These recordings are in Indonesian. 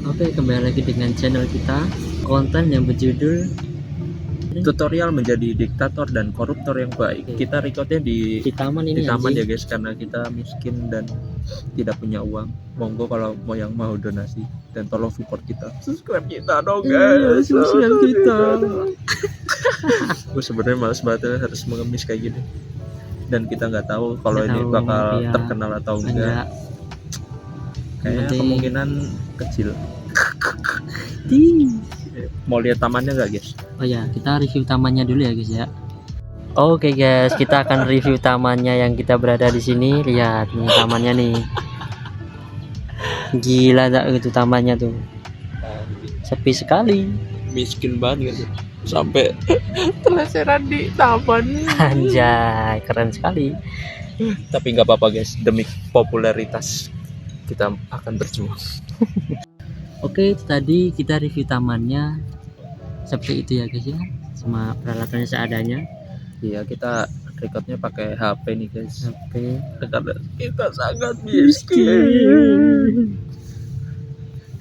Oke, kembali lagi dengan channel kita, konten yang berjudul Tutorial menjadi diktator dan koruptor yang baik. Oke. Kita recordnya di taman ini taman anjing. ya guys, karena kita miskin dan tidak punya uang. Monggo kalau mau donasi dan tolong support kita. Subscribe kita dong guys. Subscribe kita. Gue sebenarnya males banget harus mengemis kayak gini. Dan kita nggak tahu kalau Nggak ini tahu, bakal iya. terkenal atau enggak. Kayaknya Penting. kemungkinan kecil. Mau lihat tamannya nggak guys? Oh ya, kita review tamannya dulu ya guys ya. Oke guys, kita akan review tamannya yang kita berada di sini. Lihat nih tamannya nih. Gila tak itu tamannya tuh. Sepi sekali. Miskin banget gitu. Sampai terleseran di taman. Anjay, keren sekali. Tapi nggak apa-apa guys, demi popularitas kita akan berjuang. Oke, tadi kita review tamannya seperti itu ya guys ya, semua peralatannya seadanya. Iya, kita recordnya pakai HP nih guys. Oke. Karena kita sangat miskin.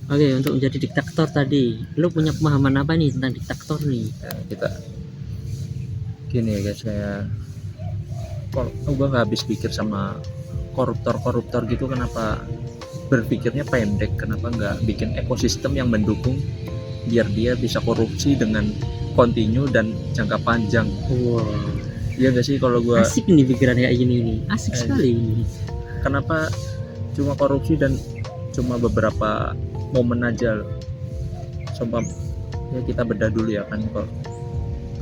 Oke, untuk menjadi diktator tadi, lu punya pemahaman apa nih tentang diktator nih? Ya, kita gini ya guys, kayak kalau gue nggak habis pikir sama koruptor gitu, kenapa berpikirnya pendek, kenapa nggak bikin ekosistem yang mendukung biar dia bisa korupsi dengan kontinu dan jangka panjang. Wow, Iya gak sih kalau gue asik nih pikiran kayak gini nih, asik sekali ini. kenapa cuma korupsi dan cuma beberapa momen aja loh. Sumpah ya, kita bedah dulu ya kan, kalau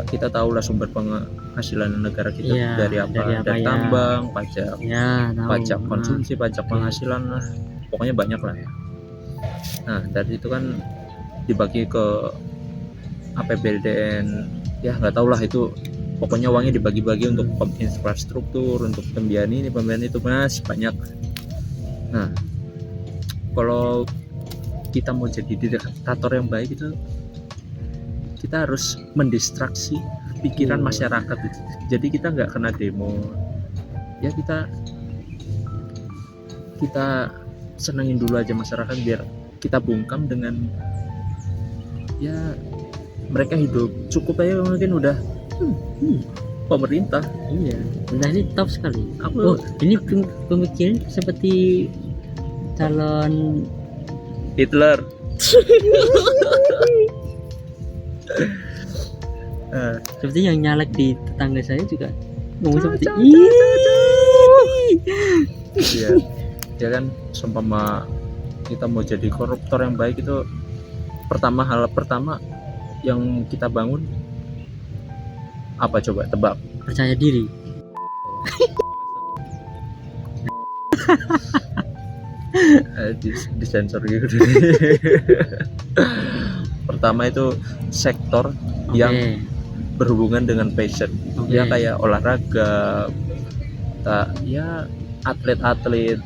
kita tahu lah sumber penghasilan negara kita Iya, dari apa dari ya? tambang, pajak, Ya, tahu. pajak konsumsi, pajak penghasilan lah, pokoknya banyak lah ya. Nah dari itu kan dibagi ke APBDN, ya nggak tahu lah itu, pokoknya uangnya dibagi-bagi untuk infrastruktur, untuk pembiayaan ini, pembiayaan itu, mas banyak. Nah kalau kita mau jadi diktator yang baik itu, kita harus mendistraksi pikiran masyarakat gitu. Jadi kita nggak kena demo ya, kita senengin dulu aja masyarakat, biar kita bungkam dengan ya mereka hidup cukup aja, mungkin udah pemerintah. Iya, nah ini top sekali. Aku Ini pemikiran seperti calon Hitler. seperti yang nyalek di tetangga saya juga ngomong seperti Iya, ya kan, seumpama kita mau jadi koruptor yang baik itu, hal pertama yang kita bangun apa, coba tebak? percaya diri. Disensor gitu. Pertama itu sektor yang berhubungan dengan passion. Ya kayak olahraga, ya atlet-atlet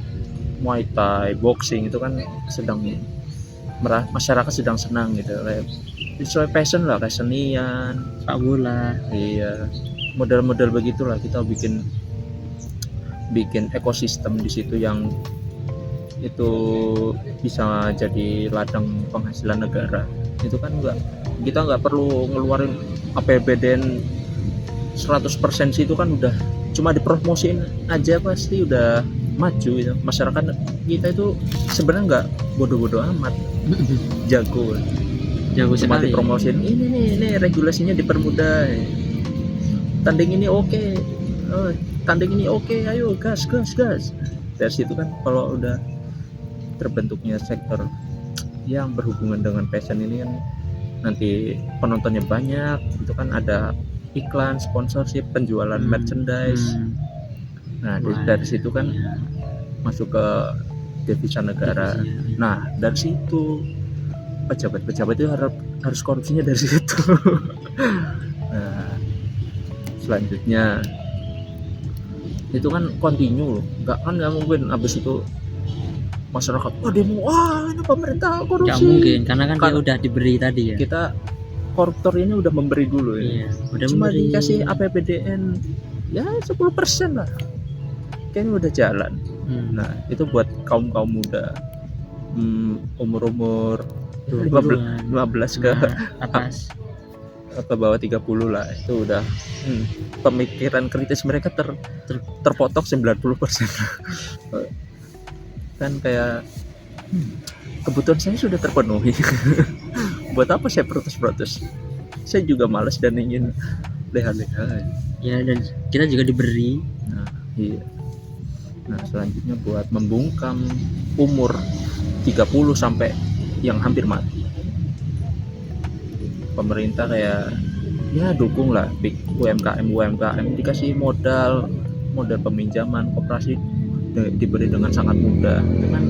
Muay Thai, boxing itu kan sedang masyarakat sedang senang gitu, kayak sesuai passion lah, kayak senian, sepak bola. Iya, model-model begitulah, kita bikin ekosistem di situ yang itu bisa jadi ladang penghasilan negara. Itu kan kita nggak perlu ngeluarin APBDN 100% sih, itu kan udah cuma dipromosiin aja pasti udah maju gitu. Masyarakat kita itu sebenarnya nggak bodoh-bodoh amat, jago cuma sekali. dipromosiin, ini regulasinya dipermudah, tanding ini oke, tanding ini oke, ayo gas. Dari situ kan kalau udah terbentuknya sektor yang berhubungan dengan passion ini kan, nanti penontonnya banyak, itu kan ada iklan, sponsorship, penjualan merchandise. Nah dari situ kan masuk ke devisa negara. Nah dari situ pejabat itu harus korupsinya dari situ. Nah selanjutnya itu kan kontinu loh, nggak mungkin abis itu masyarakat demo, ini pemerintah korupsi. Nggak mungkin, karena kan dia udah diberi tadi ya. Kita koruptor ini udah memberi dulu ya. Udah cuma memberi. dikasih APBDN ya 10% lah, kayaknya udah jalan. Nah itu buat kaum muda umur 20-an 15 ke atas. atau bawah 30 lah, itu udah pemikiran kritis mereka terpotong 90%. Kan kayak kebutuhan saya sudah terpenuhi. Buat apa saya protes? Saya juga malas dan ingin leha-leha. Ya, dan kita juga diberi. Nah, iya. Nah, selanjutnya buat membungkam umur 30 sampai yang hampir mati. Pemerintah kayak ya dukung lah UMKM dikasih modal peminjaman koperasi diberi dengan sangat mudah. Itu kan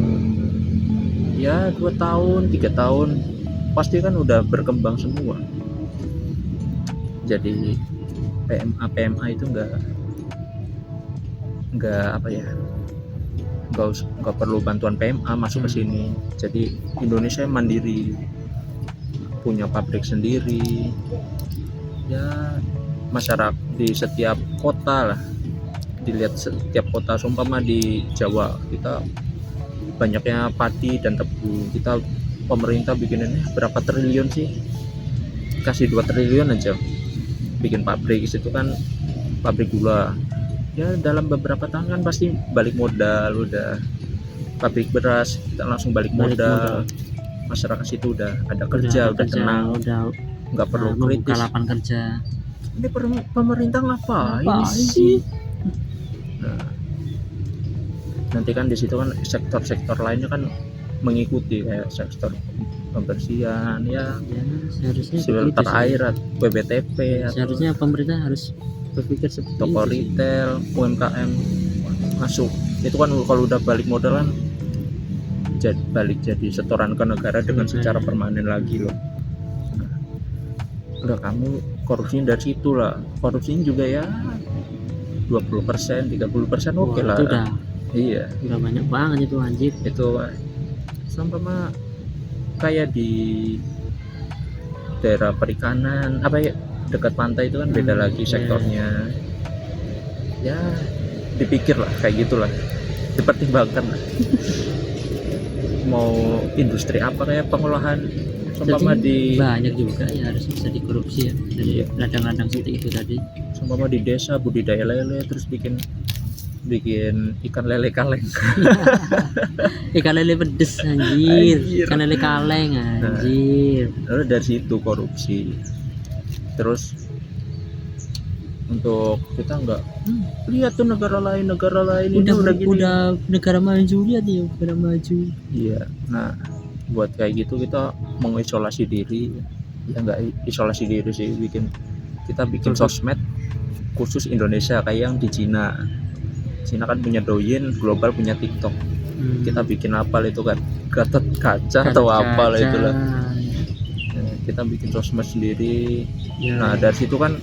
ya 2 tahun 3 tahun pasti kan udah berkembang semua. Jadi PMA itu enggak apa ya, enggak perlu bantuan PMA masuk ke sini. Jadi Indonesia mandiri, punya pabrik sendiri. Ya masyarakat di setiap kota lah, dilihat setiap kota, seumpama di Jawa kita banyaknya padi dan tebu, kita pemerintah bikin ini berapa triliun sih, kasih 2 triliun aja bikin pabrik. Itu kan pabrik gula, ya dalam beberapa tahun kan pasti balik modal. Udah pabrik beras kita langsung balik modal. Masyarakat situ udah ada kerja, udah tenang, udah nggak perlu kritis. Buka lapangan kerja. Ini pemerintah ngapain sih? Nah, nanti kan di situ kan sektor-sektor lainnya kan mengikuti, kayak sektor pembersihan ya seharusnya filter air, WBTP, seharusnya pemerintah harus berpikir seperti toko retail, UMKM masuk. Itu kan kalau udah balik modal kan balik jadi setoran ke negara dengan secara permanen lagi loh. Nah, udah kamu korupsinya dari situ lah. Korupsinya juga ya 20%, 30% oke lah. Itu udah, iya. Udah banyak banget itu anjir. Itu sama kayak di daerah perikanan apa ya, dekat pantai itu kan beda lagi sektornya. Ya dipikir lah kayak gitulah, dipertimbangkan lah. Mau industri apa kayak pengolahan seumpama di banyak juga ya harus bisa dikorupsi ya dari ladang-ladang seperti itu tadi. Seumpama di desa budidaya lele terus bikin ikan lele kaleng. Ikan lele pedes anjir. Ikan lele kaleng anjir. Lalu dari situ korupsi. Terus untuk kita enggak lihat tuh negara lain udah negara maju, lihat ya negara maju. Iya. Nah buat kayak gitu kita mengisolasi diri, ya enggak isolasi diri sih, kita bikin sosmed khusus Indonesia kayak yang di Cina kan punya Douyin, global punya TikTok. Kita bikin apa itu kan, Gatot Kaca atau apa lah itulah. Nah, kita bikin sosmed sendiri. Nah dari situ kan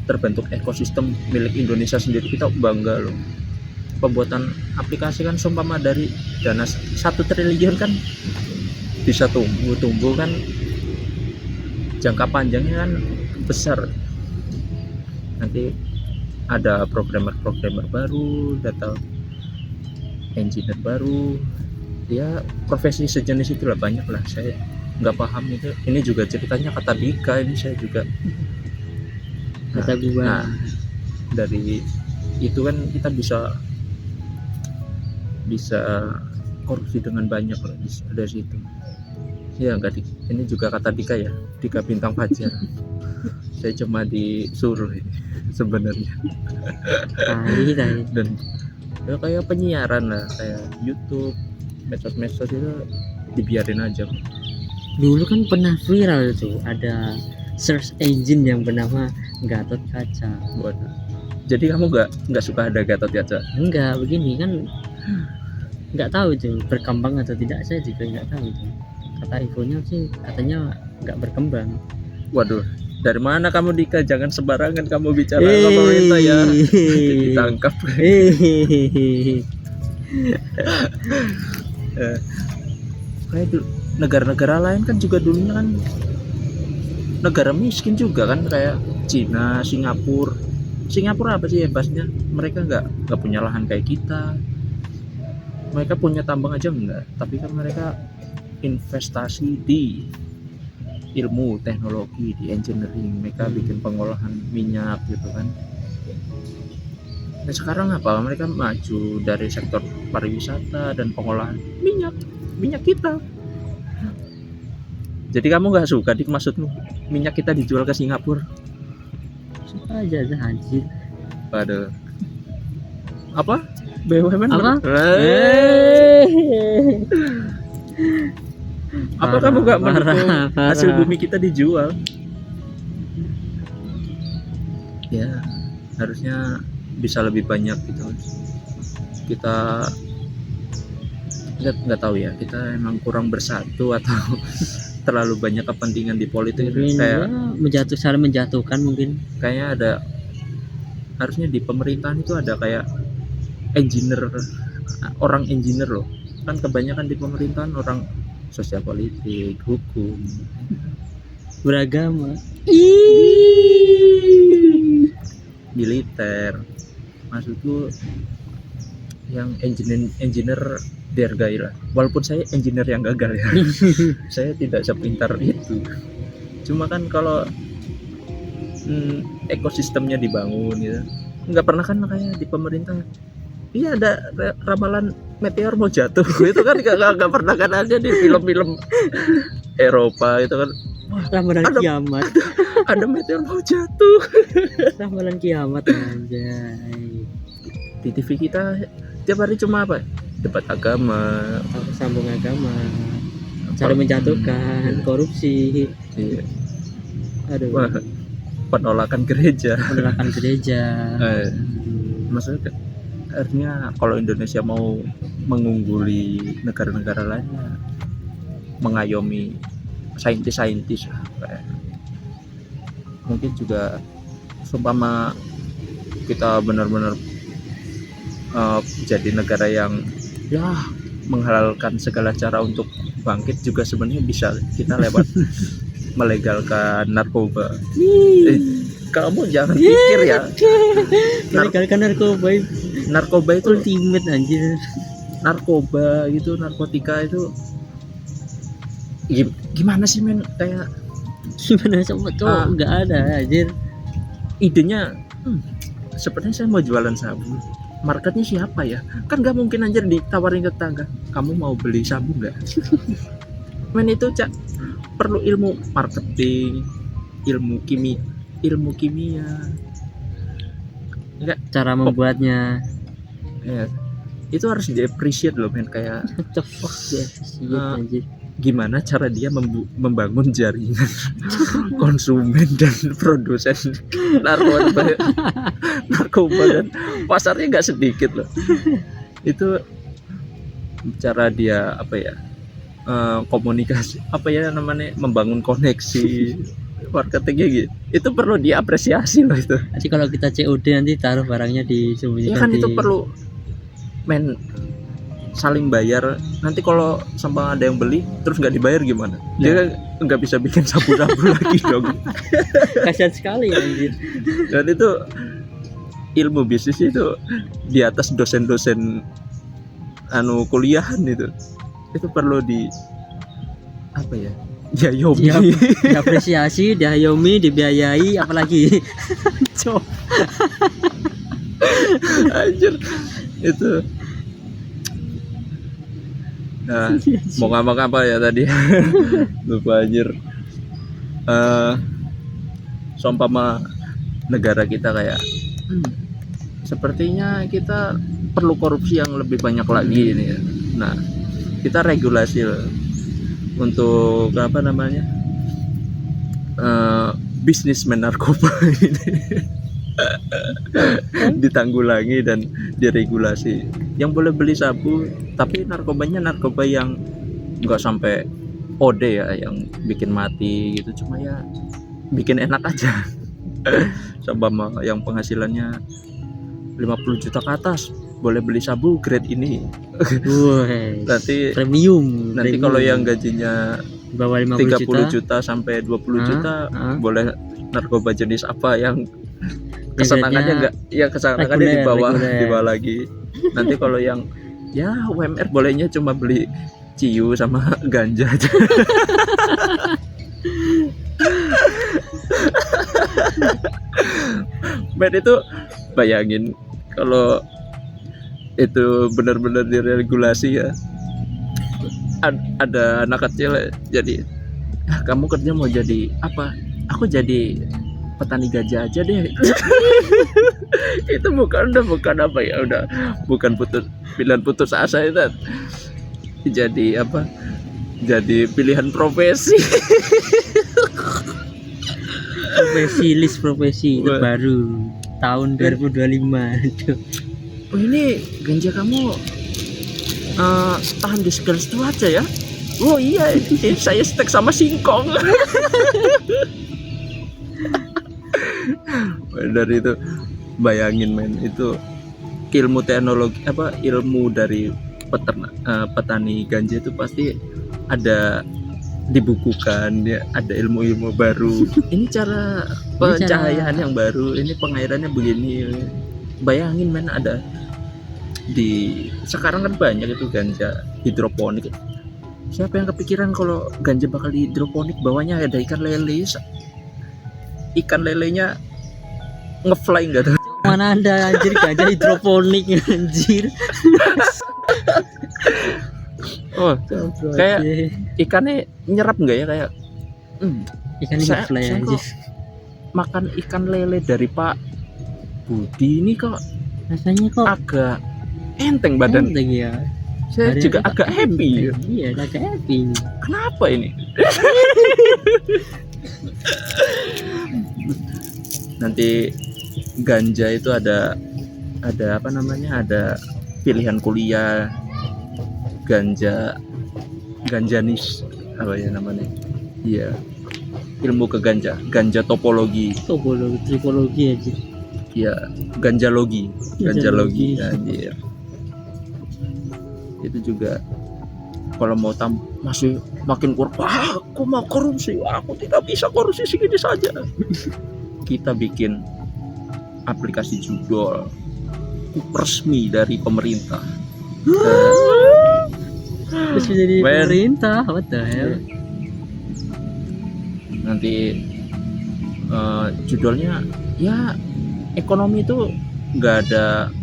terbentuk ekosistem milik Indonesia sendiri. Kita bangga loh. Pembuatan aplikasi kan seumpama dari dana 1 triliun kan bisa tumbuh kan, jangka panjangnya kan besar. Nanti ada programmer baru, data engineer baru, ya profesi sejenis itulah banyak lah. Saya nggak paham itu. Ini juga ceritanya kata Dika, ini saya juga kata gua. Nah dari itu kan kita bisa korupsi dengan banyak loh dari situ. Ya enggak, ini juga kata Dika ya, Dika Bintang Fajar. Saya cuma disuruh ini sebenarnya. Dan ya kayak penyiaran lah, kayak YouTube, medsos itu dibiarin aja. Dulu kan pernah viral tuh, ada search engine yang bernama Gatot Kaca. Waduh. Jadi kamu nggak suka ada Gatot Kaca? Enggak, begini kan nggak tahu itu berkembang atau tidak, saya juga nggak tahu itu. Kata infonya sih katanya nggak berkembang. Waduh, dari mana kamu Dika? Jangan sembarangan kamu bicara pemerintah ya. Ditangkap. Kayak negara-negara lain kan juga dulunya kan negara miskin juga kan, kayak Cina, Singapura apa sih hebatnya? Mereka nggak punya lahan kayak kita. Mereka punya tambang aja enggak, tapi kan mereka investasi di ilmu teknologi, di engineering, mereka bikin pengolahan minyak gitu kan. Nah sekarang apa, mereka maju dari sektor pariwisata dan pengolahan minyak kita. Jadi kamu nggak suka dik, maksudmu minyak kita dijual ke Singapura? Suka aja anjir. Waduh, apa BUMN Apa? Apa kamu nggak Parah, mendukung parah. hasil bumi kita dijual? Ya harusnya bisa lebih banyak gitu. Kita nggak tahu ya, kita emang kurang bersatu atau terlalu banyak kepentingan di politik. Mungkin Kayak ya, saling menjatuhkan mungkin. kayaknya ada, harusnya di pemerintahan itu ada kayak orang engineer loh, kan kebanyakan di pemerintahan orang sosial politik, hukum, Beragama. militer. Maksudku yang engineer dihargai lah, walaupun saya engineer yang gagal ya. Saya tidak sepintar itu, cuma kan kalau ekosistemnya dibangun gitu, nggak pernah kan kayak di pemerintah. Iya ada ramalan meteor mau jatuh itu kan nggak pernah kan, ada di film-film Eropa itu kan Ramalan Ada- kiamat. ada meteor mau jatuh. Ramalan kiamat anjay. Di TV kita tiap hari cuma apa, debat agama. Sambung agama. Saling menjatuhkan, korupsi. Iya. Aduh, Wah, penolakan gereja. penolakan gereja. Maksudnya akhirnya kalau Indonesia mau mengungguli negara-negara lainnya, mengayomi saintis-saintis kayak, mungkin juga seumpama kita benar-benar jadi negara yang ya menghalalkan segala cara untuk bangkit, juga sebenarnya bisa kita lewat melegalkan narkoba. Kamu jangan pikir ya, Melegalkan narkoba narkoba itu ultimate anjir. narkoba gitu, narkotika itu gimana sih men, kayak Gimana sama cowok nggak ada anjir. idenya sepertinya saya mau jualan sabu, marketnya siapa ya, kan nggak mungkin anjir ditawarin ke tetangga, kamu mau beli sabu nggak? Men itu perlu ilmu marketing, ilmu kimia Cara membuatnya ya, itu harus di appreciate loh men, kayak cepet ya sih anjir. gimana cara dia membangun jaringan konsumen dan produsen narkoba dan pasarnya nggak sedikit loh. Itu cara dia apa ya, komunikasi apa ya namanya, membangun koneksi marketingnya gitu, itu perlu diapresiasi loh itu. Nanti kalau kita COD nanti taruh barangnya Ya disembunyikan kan di itu perlu men, saling bayar. Nanti kalau sampai ada yang beli terus nggak dibayar gimana? Dia nggak bisa bikin sabu-sabu lagi dong. kasihan sekali anjir. Dan itu ilmu bisnis itu di atas dosen-dosen kuliahan itu perlu di apa ya, Dia diapresiasi, diayomi, dibiayai, apalagi cok anjir itu. Nah, mau ngomong apa ya tadi? Lupa anjir. Seumpama negara kita kayak sepertinya kita perlu korupsi yang lebih banyak lagi ini ya. Nah, kita regulasi untuk apa namanya, bisnismen narkoba ini ditanggulangi dan diregulasi. Yang boleh beli sabu, tapi narkobanya narkoba yang nggak sampai OD ya, yang bikin mati gitu, cuma ya bikin enak aja. Sama yang penghasilannya 50 juta ke atas boleh beli sabu grade ini. Woi, Nanti premium. kalau yang gajinya di bawah 30 50 juta sampai 20 juta boleh narkoba jenis apa yang Yang kesenangannya grade-nya enggak, ya kesenangannya di reguler. bawah lagi. Nanti kalau yang Ya UMR bolehnya cuma beli ciu sama ganja aja. Men itu bayangin kalau itu benar-benar diregulasi ya. Ada anak kecil jadi, kamu kerja mau jadi apa? Aku jadi petani gajah aja deh. Itu bukan apa ya, udah bukan pilihan putus asa itu. Jadi apa? Jadi pilihan profesi. List profesi itu baru tahun 2025. Aduh. Oh, ini ganja kamu tahan di segala cuaca ya? Oh iya, ini saya stek sama singkong. Dari itu bayangin men, itu ilmu teknologi apa, ilmu dari petani ganja itu pasti ada dibukukan ya, ada ilmu-ilmu baru. Ini cara pencahayaan yang baru, ini pengairannya begini. Bayangin men, ada di sekarang kan banyak itu ganja hidroponik. Siapa yang kepikiran kalau ganja bakal hidroponik, bawahnya ada ikan lele. Ikan lelenya ngefly enggak tuh? Mana ada anjir ganja hidroponik anjir. Oh, kayak ikannya nyerap enggak ya, kayak ikan ngefly anjir. Makan ikan lele dari Pak Budi ini kok rasanya kok agak enteng badan. Enteng ya. Saya juga agak happy. Iya, agak happy. Kenapa ini? Nanti ganja itu ada apa namanya? Ada pilihan kuliah ganjanis apa ya namanya? Iya. Ilmu ke ganja topologi. Tripologi aja. Iya, ganjalogi anjir. Itu juga kalau mau masih makin kurang, aku mau korupsi, aku tidak bisa korupsi segini saja. Kita bikin aplikasi judul resmi dari pemerintah. Terus jadi pemerintah, what the hell? Nanti judulnya ya ekonomi itu nggak ada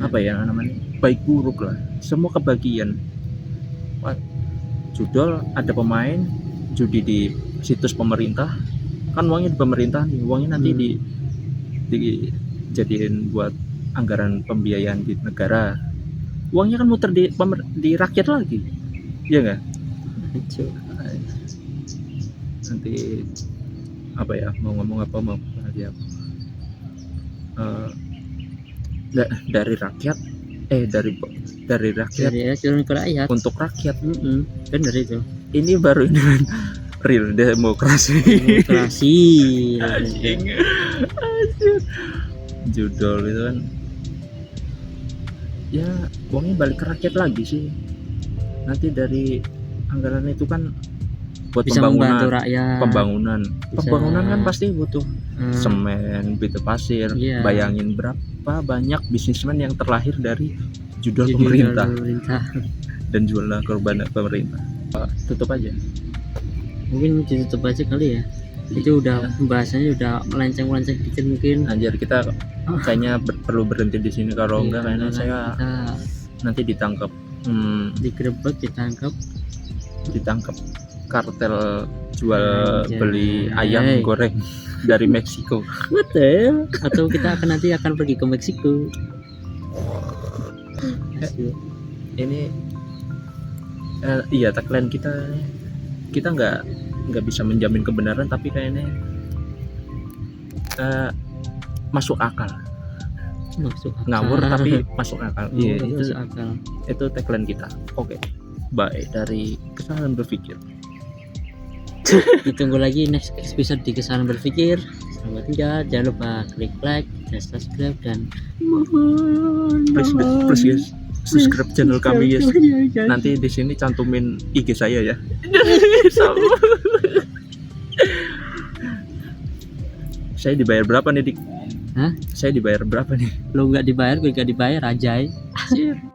apa ya namanya, baik buruk lah, semua kebagian. Judul ada pemain judi di situs pemerintah, kan uangnya di pemerintah nih, uangnya nanti dijadiin buat anggaran pembiayaan di negara, uangnya kan muter di rakyat lagi, ya nggak? Nanti apa ya, mau ngomong apa, mau ya, dari rakyat dari rakyat untuk rakyat. Bener itu. Ini baru ini real demokrasi. Anjing. Judul itu kan ya uangnya balik ke rakyat lagi sih. Nanti dari anggaran itu kan buat bisa pembangunan kan pasti butuh semen, batu pasir. Bayangin berapa banyak bisnismen yang terlahir dari judul pemerintah dan jualan korban pemerintah. Tutup aja, mungkin ditutup aja kali ya. Itu udah pembahasannya udah melenceng dikit mungkin. Anjir, kita kayaknya perlu berhenti di sini, kalau enggak kayaknya saya nanti ditangkap, digerebek, ditangkap kartel jual beli ayam goreng dari Meksiko. Betul. Atau kita nanti akan pergi ke Meksiko. Ini iya, tagline kita nggak bisa menjamin kebenaran, tapi kayaknya masuk akal. Ngawur tapi masuk akal. Iya, itu tagline kita. Oke. Bye dari Kesalahan Berpikir. Ditunggu lagi next episode di Kesalahan Berpikir. Selamat tinggal, jangan lupa klik like dan subscribe, dan please guys, subscribe channel kami guys. Nanti di sini cantumin IG saya ya. Saya dibayar berapa nih, Dik? Hah? Saya dibayar berapa nih? Lo nggak dibayar, gue nggak dibayar, anjay.